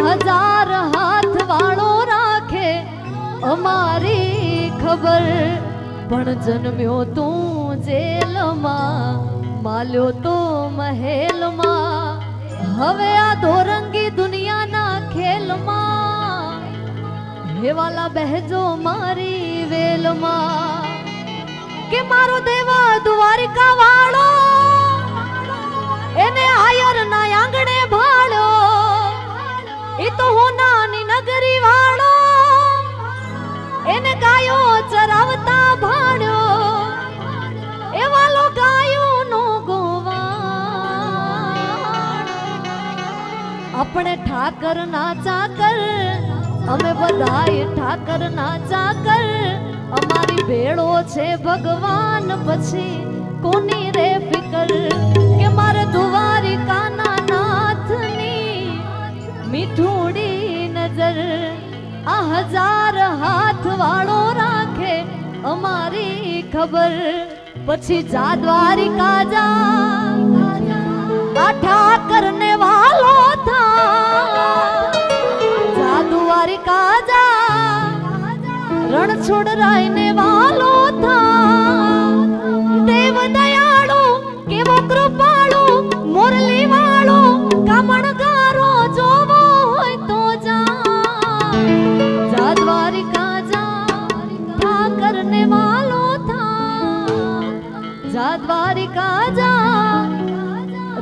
हजार हाथ वालो राखे अमारी खबर पण जन्म्यो तू जेल में माल्यो तो महल में हवे आ दोरंगी दुनिया ना खेल में हे वाला बहजो मारी वेल में के मारो देवा द्वारिका वालो एने आयर ना आंगणे भाड़ो ई तो होना नी नगरी वालो एने गायो चरावता भाड़ो ए वालो गायो नो गोवा अपने ठाकर नाचा कर अमे बधाई ठाकर नाचा कर अमारी भेड़ो छे भगवान पछी कोनी रे फिकर के मारे द्वारिका ना नाथनी मीठूड़ी नजर आ हजार हाथ वालो राखे अमारी खबर पछी जा द्वारिका जा आ ठाकर ने वालो था जा द्वारिका जा रण छोड़ रायने वालो था देव दयाळु केवो कृपाळु मुरली वाळो कामणगारो जोवो होय तो जा जा द्वारिका जा ठाकर ने वालो था जा द्वारिका जा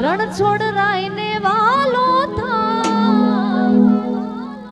रण छोड़ रायने वालो था।